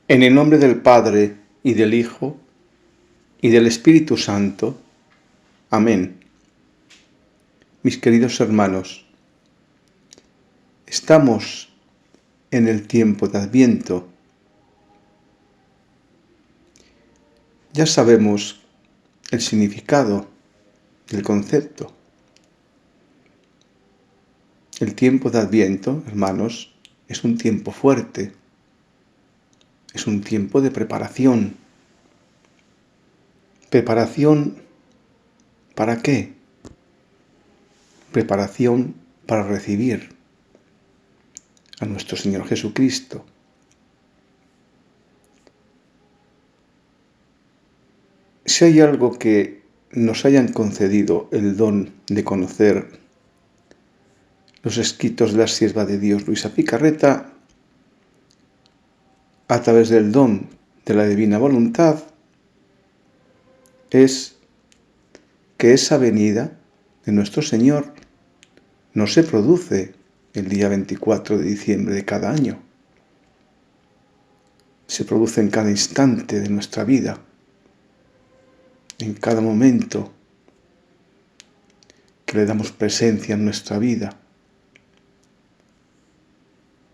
En el nombre del Padre, y del Hijo, y del Espíritu Santo. Amén. Mis queridos hermanos, estamos en el tiempo de Adviento. Ya sabemos el significado del concepto. El tiempo de Adviento, hermanos, es un tiempo fuerte. Es un tiempo de preparación. ¿Preparación para qué? Preparación para recibir a nuestro Señor Jesucristo. Si hay algo que nos hayan concedido el don de conocer los escritos de la sierva de Dios Luisa Picarreta, a través del don de la divina voluntad, es que esa venida de nuestro Señor no se produce el día 24 de diciembre de cada año. Se produce en cada instante de nuestra vida, en cada momento que le damos presencia en nuestra vida.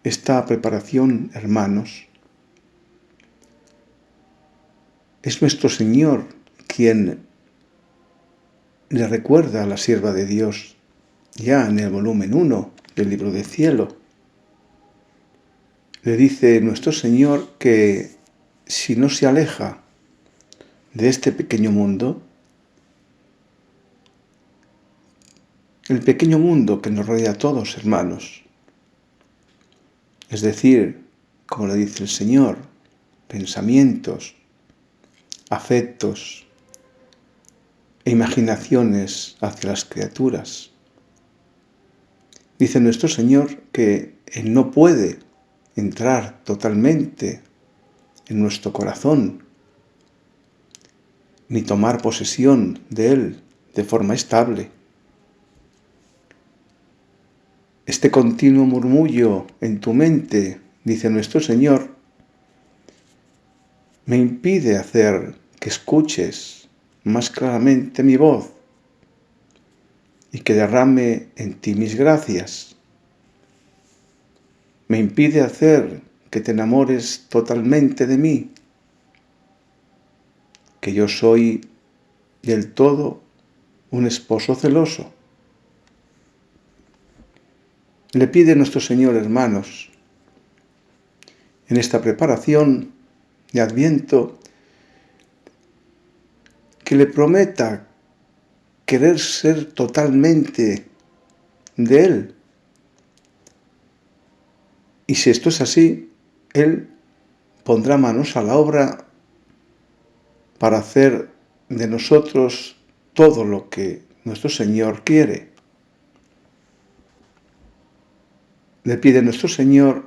Esta preparación, hermanos, es nuestro Señor quien le recuerda a la sierva de Dios ya en el volumen 1 del libro del cielo. Le dice nuestro Señor que si no se aleja de este pequeño mundo, el pequeño mundo que nos rodea a todos, hermanos, es decir, como le dice el Señor, pensamientos, afectos e imaginaciones hacia las criaturas. Dice nuestro Señor que Él no puede entrar totalmente en nuestro corazón, ni tomar posesión de Él de forma estable. Este continuo murmullo en tu mente, dice nuestro Señor, me impide hacer que escuches más claramente mi voz y que derrame en ti mis gracias. Me impide hacer que te enamores totalmente de mí, que yo soy del todo un esposo celoso. Le pide nuestro Señor, hermanos, en esta preparación de Adviento, que le prometa querer ser totalmente de Él. Y si esto es así, Él pondrá manos a la obra para hacer de nosotros todo lo que nuestro Señor quiere. Le pide nuestro Señor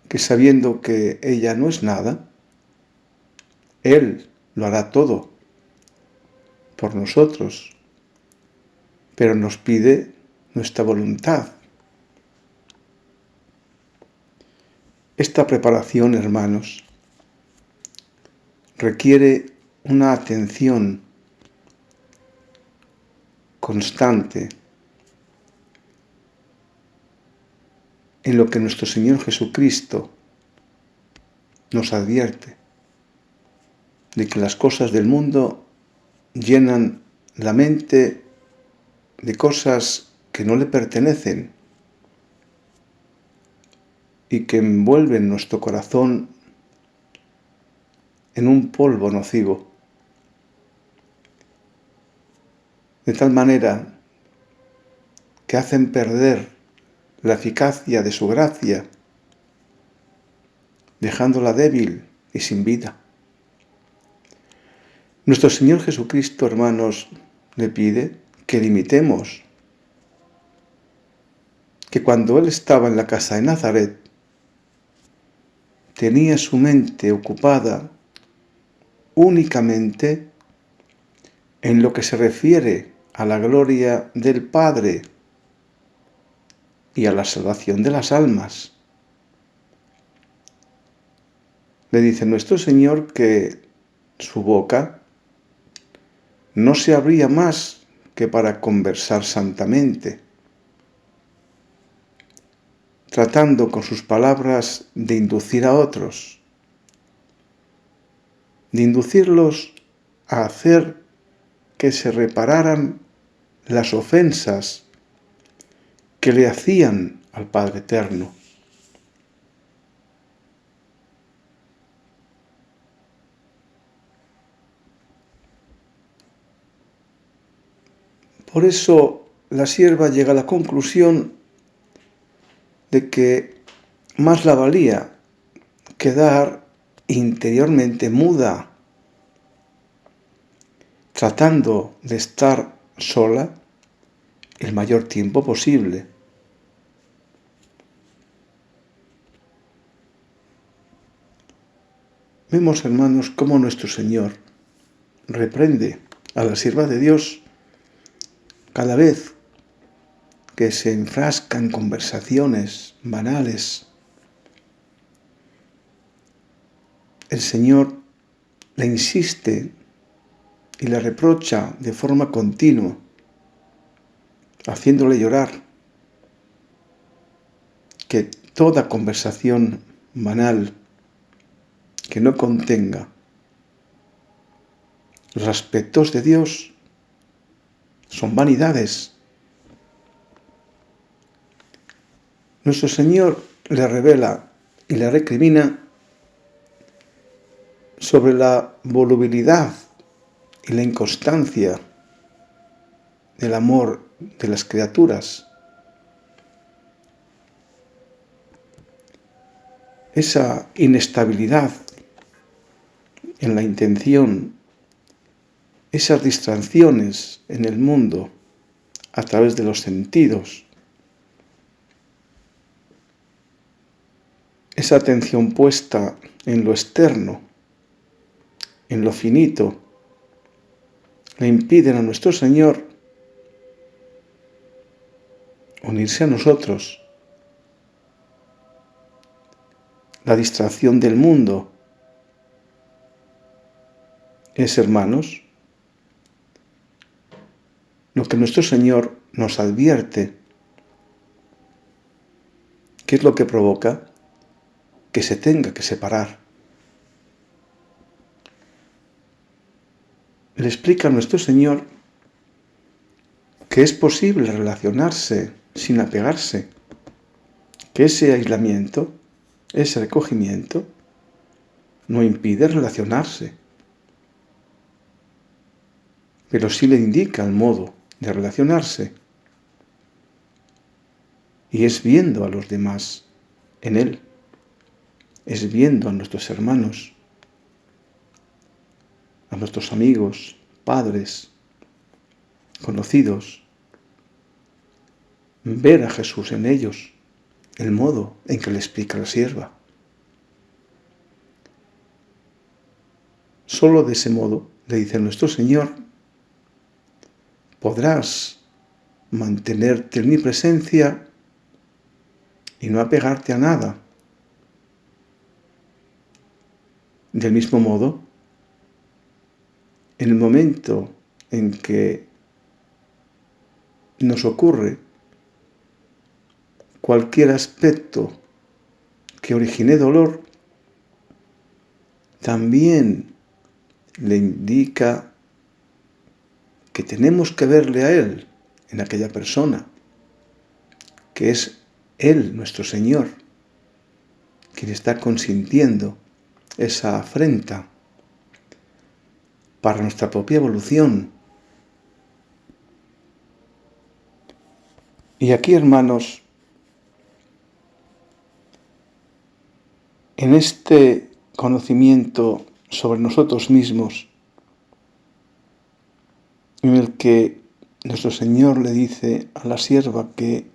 que sabiendo que ella no es nada, Él lo hará todo por nosotros, pero nos pide nuestra voluntad. Esta preparación, hermanos, requiere una atención constante en lo que nuestro Señor Jesucristo nos advierte, de que las cosas del mundo llenan la mente de cosas que no le pertenecen y que envuelven nuestro corazón en un polvo nocivo, de tal manera que hacen perder la eficacia de su gracia, dejándola débil y sin vida. Nuestro Señor Jesucristo, hermanos, le pide que limitemos, que cuando Él estaba en la casa de Nazaret, tenía su mente ocupada únicamente en lo que se refiere a la gloria del Padre y a la salvación de las almas. le dice nuestro Señor que su boca no se abría más que para conversar santamente, tratando con sus palabras de inducir a otros, de inducirlos a hacer que se repararan las ofensas que le hacían al Padre Eterno. Por eso la sierva llega a la conclusión de que más la valía quedar interiormente muda, tratando de estar sola el mayor tiempo posible. Vemos, hermanos, cómo nuestro Señor reprende a la sierva de Dios cada vez que se enfrasca en conversaciones banales. El Señor le insiste y le reprocha de forma continua, haciéndole llorar, que toda conversación banal que no contenga los aspectos de Dios son vanidades. Nuestro Señor le revela y le recrimina sobre la volubilidad y la inconstancia del amor de las criaturas. Esa inestabilidad en la intención, esas distracciones en el mundo a través de los sentidos, esa atención puesta en lo externo, en lo finito, le impiden a nuestro Señor unirse a nosotros. La distracción del mundo es, hermanos, lo que nuestro Señor nos advierte. ¿Qué es lo que provoca? Que se tenga que separar. Le explica a nuestro Señor que es posible relacionarse sin apegarse, que ese aislamiento, ese recogimiento, no impide relacionarse, pero sí le indica el modo de relacionarse, y es viendo a los demás en Él, es viendo a nuestros hermanos, a nuestros amigos, padres, conocidos, ver a Jesús en ellos, el modo en que le explica la sierva. Solo de ese modo, le dice nuestro Señor, podrás mantenerte en mi presencia y no apegarte a nada. Del mismo modo, en el momento en que nos ocurre cualquier aspecto que origine dolor, también le indica que tenemos que verle a Él en aquella persona, que es Él, nuestro Señor, quien está consintiendo esa afrenta para nuestra propia evolución. Y aquí, hermanos, en este conocimiento sobre nosotros mismos, en el que nuestro Señor le dice a la sierva que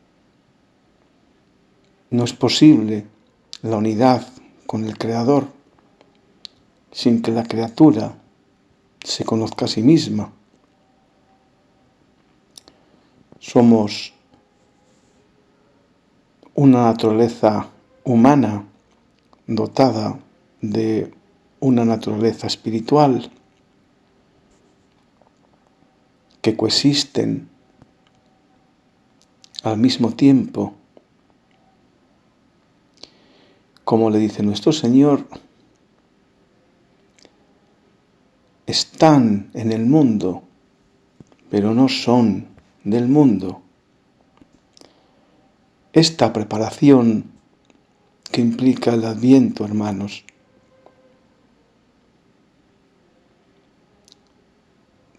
no es posible la unidad con el Creador sin que la criatura se conozca a sí misma. Somos una naturaleza humana dotada de una naturaleza espiritual que coexisten al mismo tiempo. Como le dice nuestro Señor, están en el mundo, pero no son del mundo. Esta preparación que implica el Adviento, hermanos,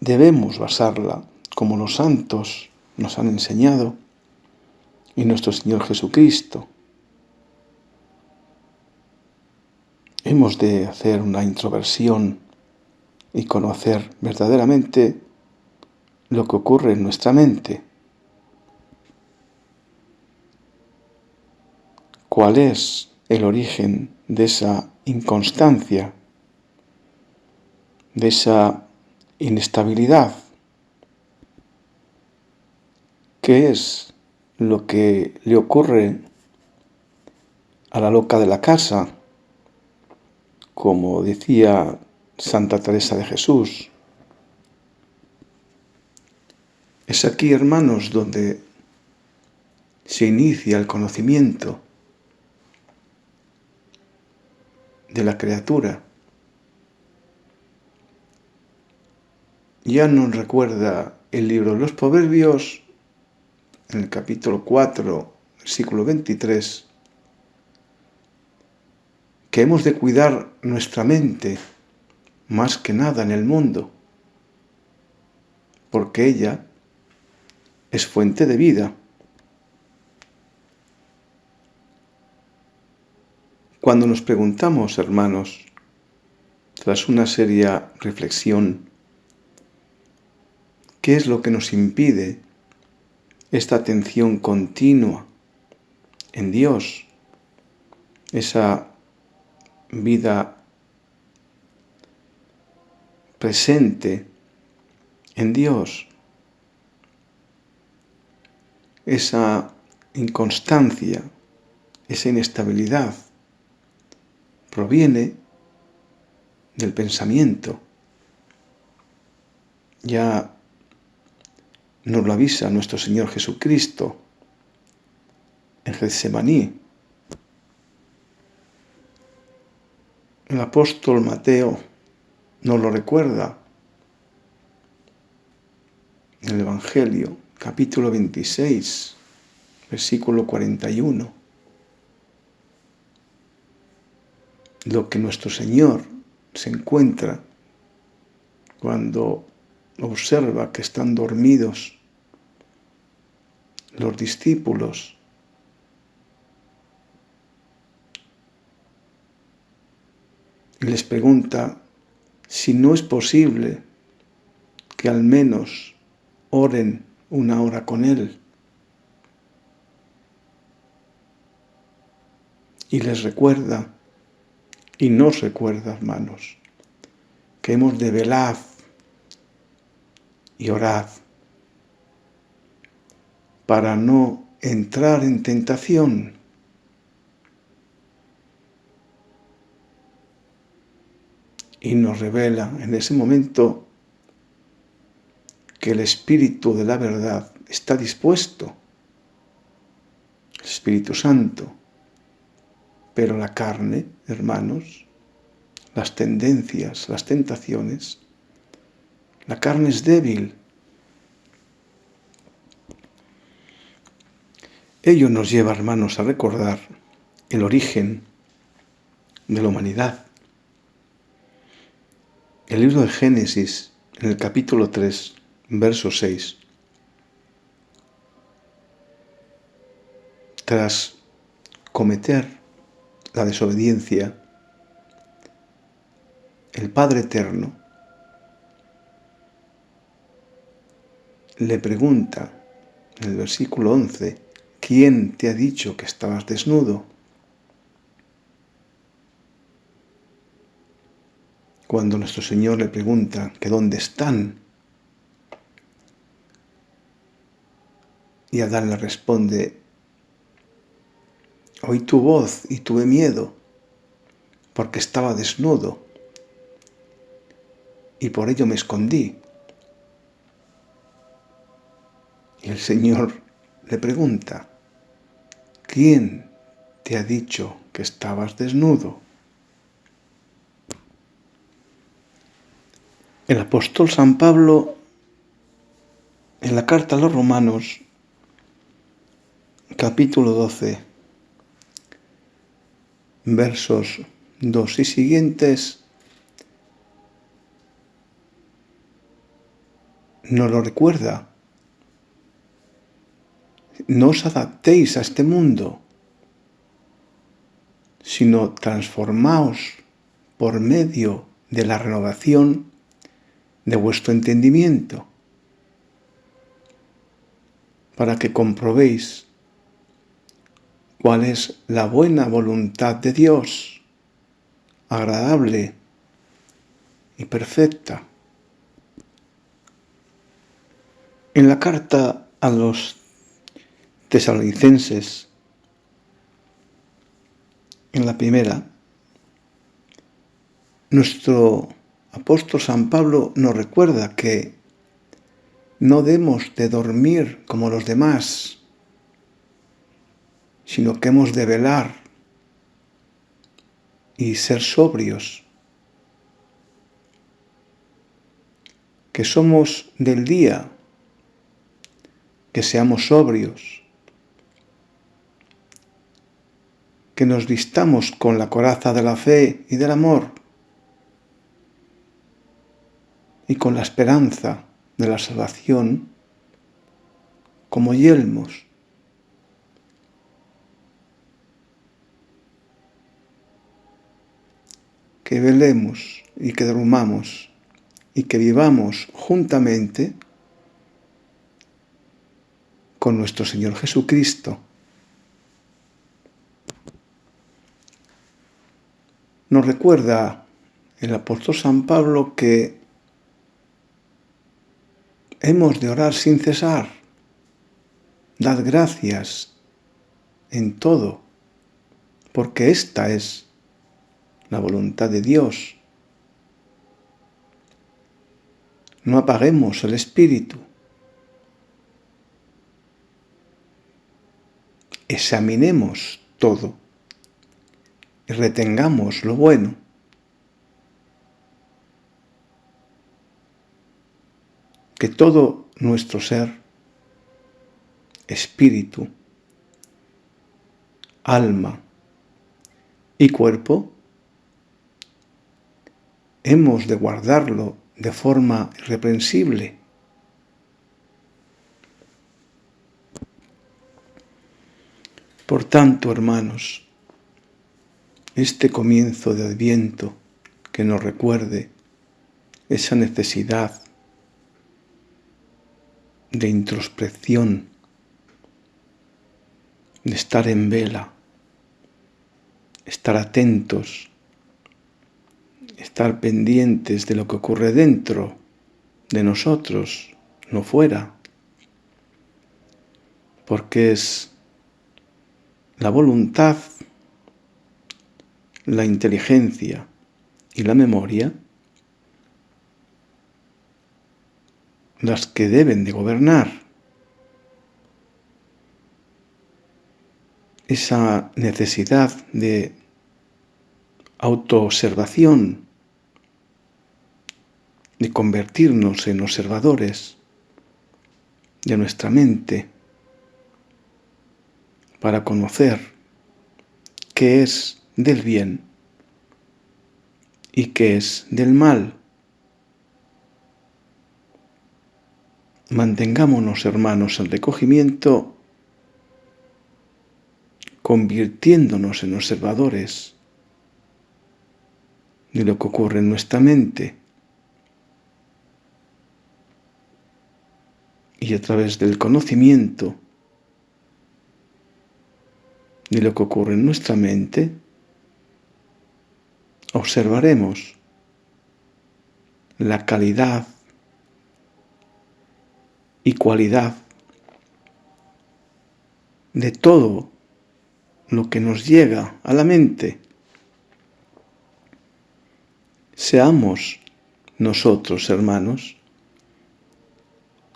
debemos basarla, como los santos nos han enseñado, en nuestro Señor Jesucristo. Hemos de hacer una introversión y conocer verdaderamente lo que ocurre en nuestra mente. ¿Cuál es el origen de esa inconstancia, de esa inestabilidad? ¿Qué es lo que le ocurre a la loca de la casa? Como decía Santa Teresa de Jesús. Es aquí, hermanos, donde se inicia el conocimiento de la criatura. Ya nos recuerda el libro de los Proverbios, en el capítulo 4, versículo 23, que hemos de cuidar nuestra mente más que nada en el mundo, porque ella es fuente de vida. Cuando nos preguntamos, hermanos, tras una seria reflexión, ¿qué es lo que nos impide esta atención continua en Dios? Esa vida presente en Dios, esa inconstancia, esa inestabilidad, proviene del pensamiento. Ya nos lo avisa nuestro Señor Jesucristo en Getsemaní. El apóstol Mateo nos lo recuerda en el Evangelio, capítulo 26, versículo 41. Lo que nuestro Señor se encuentra cuando observa que están dormidos los discípulos. Y les pregunta si no es posible que al menos oren una hora con Él. Y les recuerda, y nos recuerda, hermanos, que hemos de velar y orar para no entrar en tentación. Y nos revela en ese momento que el Espíritu de la verdad está dispuesto, el Espíritu Santo, pero la carne, hermanos, las tendencias, las tentaciones, la carne es débil. Ello nos lleva, hermanos, a recordar el origen de la humanidad. El libro de Génesis, en el capítulo 3, verso 6. Tras cometer la desobediencia, el Padre Eterno le pregunta en el versículo 11, ¿quién te ha dicho que estabas desnudo? Cuando nuestro Señor le pregunta que dónde están, y Adán le responde, oí tu voz y tuve miedo, porque estaba desnudo y por ello me escondí. Y el Señor le pregunta, ¿quién te ha dicho que estabas desnudo? El apóstol San Pablo, en la carta a los Romanos, capítulo 12, versos 2 y siguientes, nos lo recuerda. No os adaptéis a este mundo, sino transformaos por medio de la renovación de vuestro entendimiento, para que comprobéis cuál es la buena voluntad de Dios, agradable y perfecta. En la carta a los Tesalonicenses, en la primera, nuestro apóstol San Pablo nos recuerda que no debemos de dormir como los demás, sino que hemos de velar y ser sobrios, que somos del día, que seamos sobrios, que nos vistamos con la coraza de la fe y del amor y con la esperanza de la salvación como yelmos. Que velemos y que durmamos y que vivamos juntamente con nuestro Señor Jesucristo. Nos recuerda el apóstol San Pablo que hemos de orar sin cesar, dad gracias en todo, porque esta es la voluntad de Dios. No apaguemos el espíritu. Examinemos todo y retengamos lo bueno. Que todo nuestro ser, espíritu, alma y cuerpo, hemos de guardarlo de forma irreprensible. Por tanto, hermanos, este comienzo de Adviento que nos recuerde esa necesidad de introspección, de estar en vela, estar atentos, estar pendientes de lo que ocurre dentro de nosotros, no fuera, porque es la voluntad, la inteligencia y la memoria las que deben de gobernar. Esa necesidad de autoobservación, de convertirnos en observadores de nuestra mente para conocer qué es del bien y qué es del mal. Mantengámonos, hermanos, en recogimiento, convirtiéndonos en observadores de lo que ocurre en nuestra mente y a través del conocimiento de lo que ocurre en nuestra mente, observaremos la calidad y cualidad de todo lo que nos llega a la mente. Seamos nosotros, hermanos,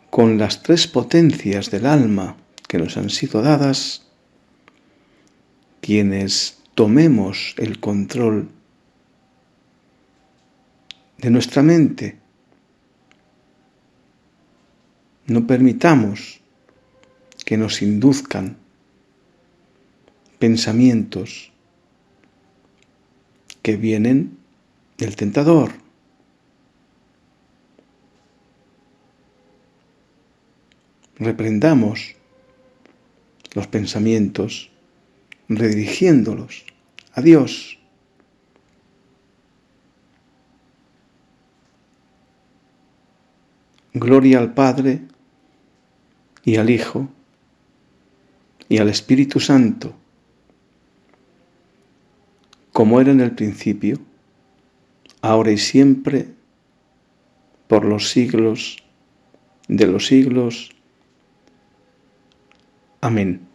con las tres potencias del alma que nos han sido dadas, quienes tomemos el control de nuestra mente. No permitamos que nos induzcan pensamientos que vienen del tentador. Reprendamos los pensamientos redirigiéndolos a Dios. Gloria al Padre y al Hijo y al Espíritu Santo, como era en el principio, ahora y siempre, por los siglos de los siglos. Amén.